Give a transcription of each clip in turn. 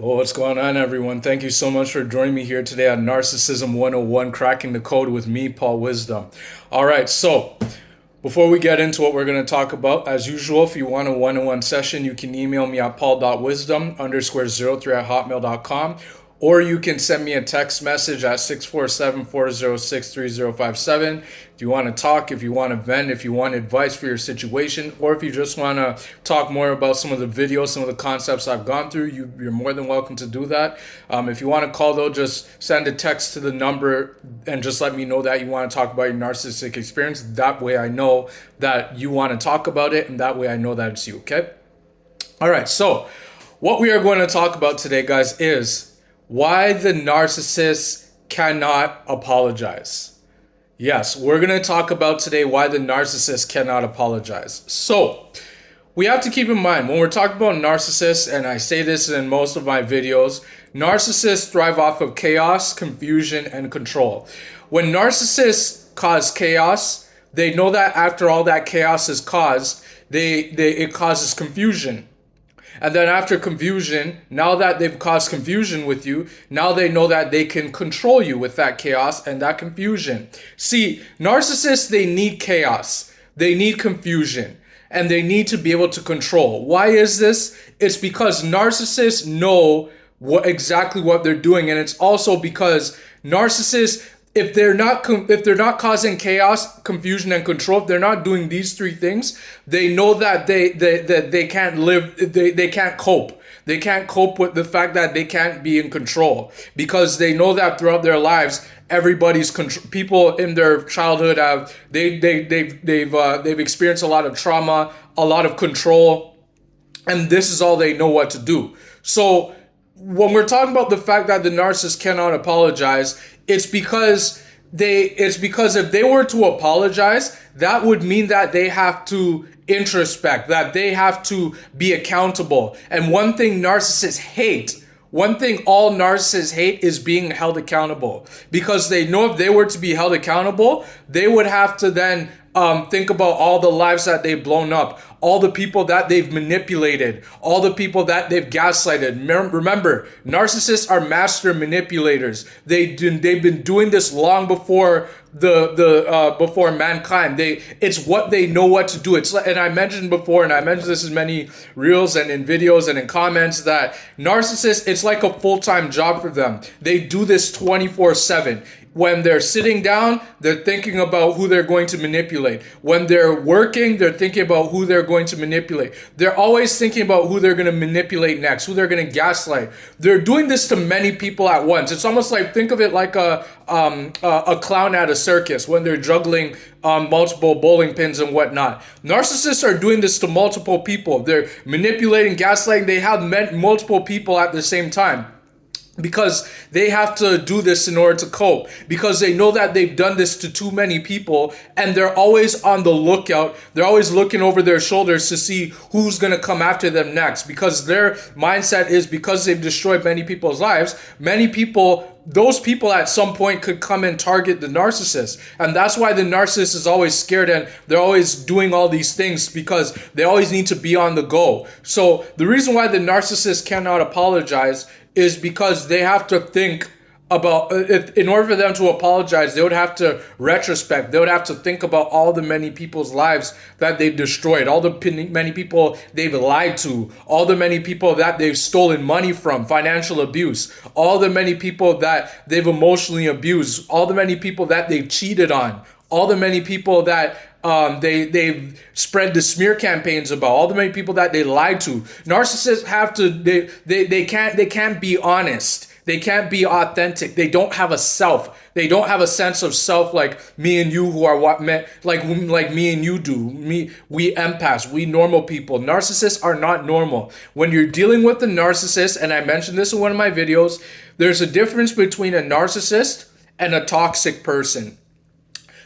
Well, what's going on, everyone? Thank you so much for joining me here today on Narcissism 101, Cracking the Code with me, Paul Wisdom. All right, so before we get into what we're going to talk about, as usual, if you want a one-on-one session, you can email me at paul.wisdom_03@hotmail.com, or you can send me a text message at 647-406-3057. If you want to talk, if you want to vent, if you want advice for your situation, or if you just want to talk more about some of the videos, some of the concepts I've gone through, you're more than welcome to do that. If you want to call, though, just send a text to the number and just let me know that you want to talk about your narcissistic experience. That way I know that you want to talk about it, and that way I know that it's you, okay? All right, so what we are going to talk about today, guys, is why the narcissist cannot apologize. Yes, we're going to talk about today why the narcissist cannot apologize. So, we have to keep in mind when we're talking about narcissists, and I say this in most of my videos, narcissists thrive off of chaos, confusion, and control. When narcissists cause chaos, they know that after all that chaos is caused, it causes confusion. And then after confusion, now that they've caused confusion with you, now they know that they can control you with that chaos and that confusion. See, narcissists, they need chaos. They need confusion. And they need to be able to control. Why is this? It's because narcissists know exactly what they're doing. And it's also because narcissists, if they're not causing chaos, confusion, and control, if they're not doing these three things, they know that they can't live, they can't cope. They can't cope with the fact that they can't be in control, because they know that throughout their lives, everybody's people in their childhood have they've experienced a lot of trauma, a lot of control, and this is all they know what to do. So when we're talking about the fact that the narcissist cannot apologize, it's because if they were to apologize, that would mean that they have to introspect, that they have to be accountable. And one thing all narcissists hate is being held accountable, because they know if they were to be held accountable, they would have to then think about all the lives that they've blown up, all the people that they've manipulated, all the people that they've gaslighted. Remember, narcissists are master manipulators. They've been doing this long before before mankind. It's what they know what to do. And I mentioned before, and I mentioned this in many reels and in videos and in comments, that narcissists, it's like a full-time job for them. They do this 24/7. When they're sitting down, they're thinking about who they're going to manipulate. When they're working, they're thinking about who they're going to manipulate. They're always thinking about who they're going to manipulate next, who they're going to gaslight. They're doing this to many people at once. It's almost like, think of it like a clown at a circus when they're juggling multiple bowling pins and whatnot. Narcissists are doing this to multiple people. They're manipulating, gaslighting. They have multiple people at the same time, because they have to do this in order to cope, because they know that they've done this to too many people, and they're always on the lookout. They're always looking over their shoulders to see who's going to come after them next, because their mindset is, because they've destroyed many people's lives, those people at some point could come and target the narcissist. And that's why the narcissist is always scared, and they're always doing all these things, because they always need to be on the go. So the reason why the narcissist cannot apologize is because they have to think about, in order for them to apologize, they would have to retrospect. They would have to think about all the many people's lives that they've destroyed, all the many people they've lied to, all the many people that they've stolen money from, financial abuse, all the many people that they've emotionally abused, all the many people that they've cheated on, all the many people that they've spread the smear campaigns about, all the many people that they lied to. Narcissists have to, they can't be honest. They can't be authentic. They don't have a self. They don't have a sense of self like me and you, who are like me and you do. We empaths, we normal people. Narcissists are not normal. When you're dealing with a narcissist, and I mentioned this in one of my videos, there's a difference between a narcissist and a toxic person.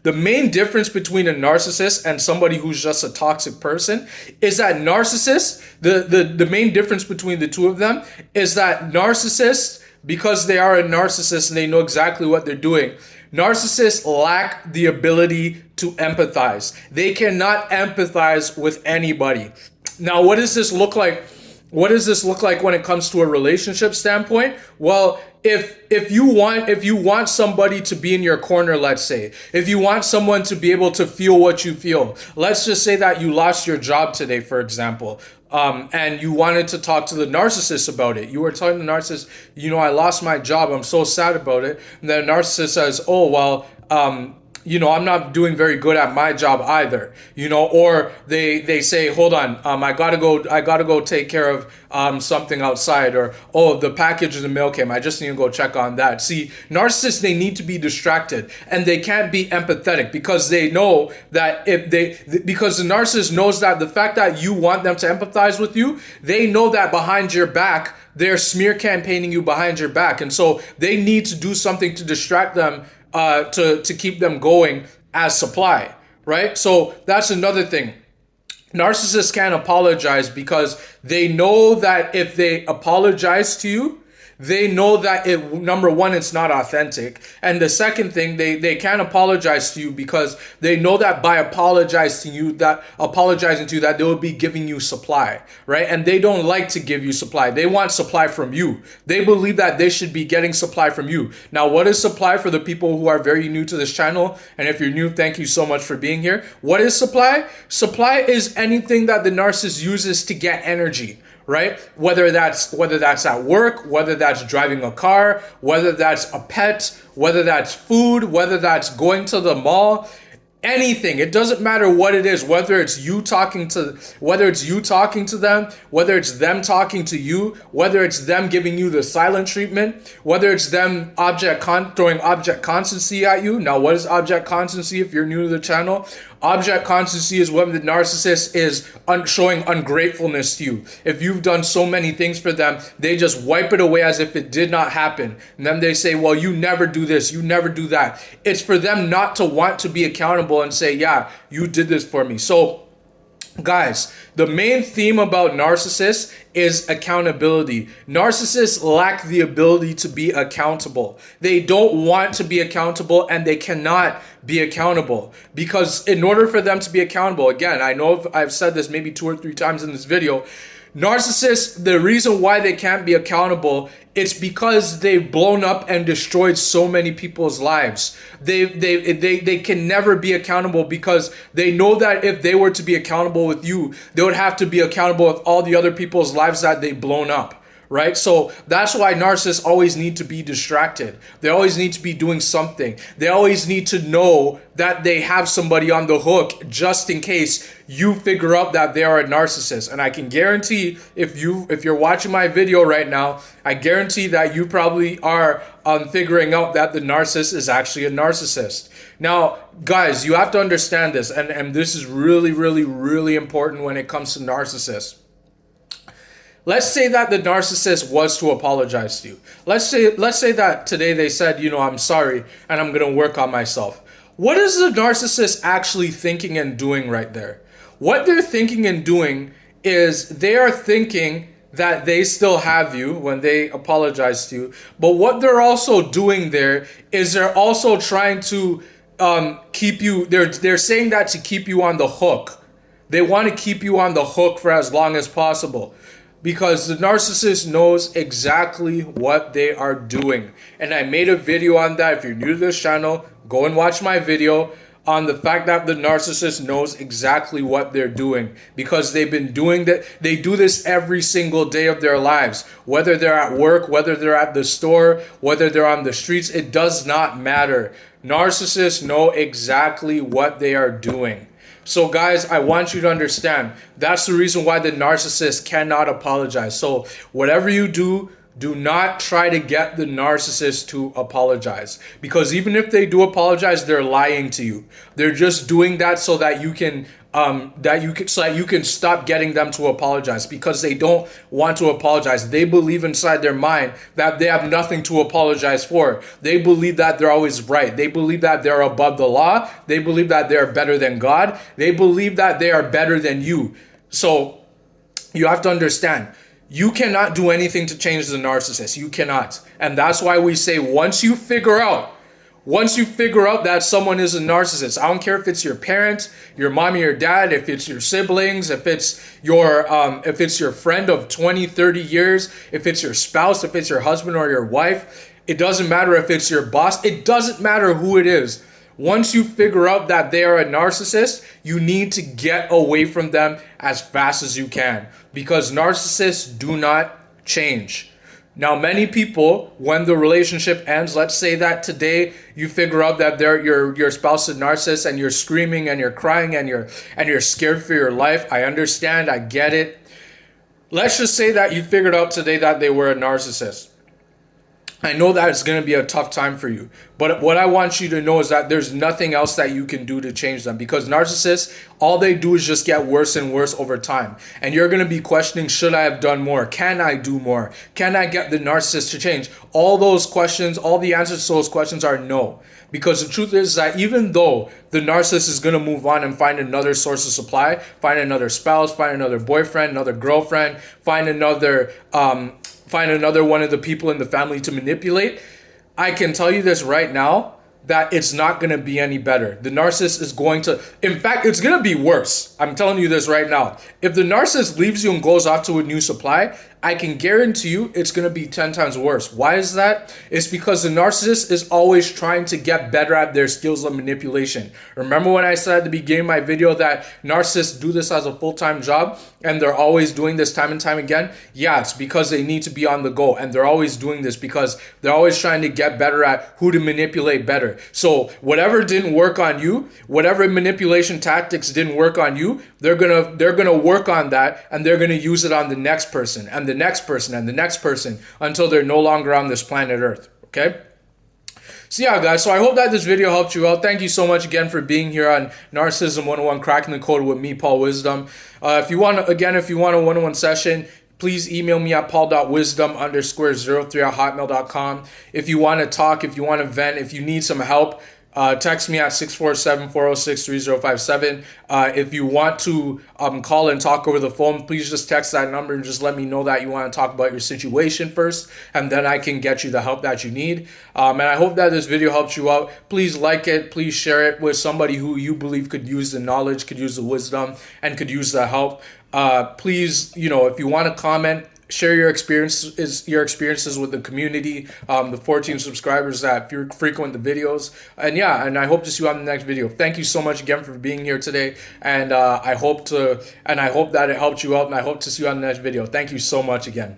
The main difference between a narcissist and somebody who's just a toxic person is that narcissists, the main difference between the two of them is that narcissists, because they are a narcissist and they know exactly what they're doing, narcissists lack the ability to empathize. They cannot empathize with anybody. Now, what does this look like what does this look like when it comes to a relationship standpoint? Well, if you want somebody to be in your corner, let's say, if you want someone to be able to feel what you feel, let's just say that you lost your job today, for example, and you wanted to talk to the narcissist about it. You were telling the narcissist, I lost my job. I'm so sad about it. And the narcissist says, oh, well, I'm not doing very good at my job either, or they say, hold on, I gotta go take care of something outside, or, oh, the package of the mail came, I just need to go check on that. See, narcissists, they need to be distracted, and they can't be empathetic, because they know that because the narcissist knows that the fact that you want them to empathize with you, they know that behind your back, they're smear campaigning you behind your back. And so they need to do something to distract them, to keep them going as supply, right? So that's another thing. Narcissists can't apologize because they know that if they apologize to you, they know that number one, it's not authentic. And the second thing, they can't apologize to you because they know that by apologizing to you, that they will be giving you supply, right? And they don't like to give you supply. They want supply from you. They believe that they should be getting supply from you. Now, what is supply for the people who are very new to this channel? And if you're new, thank you so much for being here. What is supply? Supply is anything that the narcissist uses to get energy, right? Whether that's at work, whether that's driving a car, whether that's a pet, whether that's food, whether that's going to the mall, anything. It doesn't matter what it is, whether it's you talking to them, whether it's them talking to you, whether it's them giving you the silent treatment, whether it's them throwing object constancy at you. Now, what is object constancy if you're new to the channel? Object constancy is when the narcissist is showing ungratefulness to you. If you've done so many things for them, they just wipe it away as if it did not happen. And then they say, well, you never do this, you never do that. It's for them not to want to be accountable and say, yeah, you did this for me. So, guys, the main theme about narcissists is accountability. Narcissists lack the ability to be accountable. They don't want to be accountable, and they cannot be accountable, because in order for them to be accountable, again, I know I've said this maybe 2 or 3 times in this video, narcissists, the reason why they can't be accountable, it's because they've blown up and destroyed so many people's lives. They can never be accountable because they know that if they were to be accountable with you, they would have to be accountable with all the other people's lives that they've blown up. Right? So that's why narcissists always need to be distracted. They always need to be doing something. They always need to know that they have somebody on the hook just in case you figure out that they are a narcissist. And I can guarantee if you're watching my video right now, I guarantee that you probably are figuring out that the narcissist is actually a narcissist. Now, guys, you have to understand this, and this is really, really, really important when it comes to narcissists. Let's say that the narcissist was to apologize to you. Let's say that today they said, I'm sorry and I'm going to work on myself. What is the narcissist actually thinking and doing right there? What they're thinking and doing is they are thinking that they still have you when they apologize to you. But what they're also doing there is they're also trying to keep you, they're saying that to keep you on the hook. They want to keep you on the hook for as long as possible, because the narcissist knows exactly what they are doing. And I made a video on that. If you're new to this channel, go and watch my video on the fact that the narcissist knows exactly what they're doing, because they've been doing that. They do this every single day of their lives, whether they're at work, whether they're at the store, whether they're on the streets, it does not matter. Narcissists know exactly what they are doing. So guys, I want you to understand, that's the reason why the narcissist cannot apologize. So whatever you do, do not try to get the narcissist to apologize, because even if they do apologize, they're lying to you. They're just doing that so that you can stop getting them to apologize, because they don't want to apologize. They believe inside their mind that they have nothing to apologize for. They believe that they're always right. They believe that they're above the law. They believe that they're better than God. They believe that they are better than you. So you have to understand, you cannot do anything to change the narcissist. You cannot. And that's why we say once you figure out Once you figure out that someone is a narcissist, I don't care if it's your parent, your mom or your dad, if it's your siblings, if it's your friend of 20, 30 years, if it's your spouse, if it's your husband or your wife, it doesn't matter if it's your boss, it doesn't matter who it is. Once you figure out that they are a narcissist, you need to get away from them as fast as you can, because narcissists do not change. Now, many people, when the relationship ends, let's say that today you figure out that your spouse is a narcissist and you're screaming and you're crying and you're scared for your life. I understand, I get it. Let's just say that you figured out today that they were a narcissist. I know that it's going to be a tough time for you, but what I want you to know is that there's nothing else that you can do to change them, because narcissists, all they do is just get worse and worse over time. And you're going to be questioning, should I have done more? Can I do more? Can I get the narcissist to change? All those questions, all the answers to those questions are no. Because the truth is that even though the narcissist is going to move on and find another source of supply, find another spouse, find another boyfriend, another girlfriend, find another one of the people in the family to manipulate, I can tell you this right now, that it's not going to be any better. The narcissist is going to, in fact, it's going to be worse. I'm telling you this right now. If the narcissist leaves you and goes off to a new supply, I can guarantee you it's going to be 10 times worse. Why is that? It's because the narcissist is always trying to get better at their skills of manipulation. Remember when I said at the beginning of my video that narcissists do this as a full-time job and they're always doing this time and time again? Yeah, it's because they need to be on the go, and they're always doing this because they're always trying to get better at who to manipulate better. So whatever didn't work on you, whatever manipulation tactics didn't work on you, they're gonna work on that, and they're gonna use it on the next person and the next person and the next person until they're no longer on this planet Earth. Okay? So yeah, guys, so I hope that this video helped you out. Thank you so much again for being here on Narcissism 101, Cracking the Code with me, Paul Wisdom. If you want a one-on-one session, please email me at paul.wisdom_03@hotmail.com. If you want to talk, if you want to vent, if you need some help, text me at 647-406-3057. If you want to call and talk over the phone, please just text that number and just let me know that you want to talk about your situation first, and then I can get you the help that you need. And I hope that this video helped you out. Please like it. Please share it with somebody who you believe could use the knowledge, could use the wisdom, and could use the help. Please, if you want to comment, share your experiences with the community, the 14 subscribers that frequent the videos. And yeah, and I hope to see you on the next video. Thank you so much again for being here today. And I hope that it helped you out, and I hope to see you on the next video. Thank you so much again.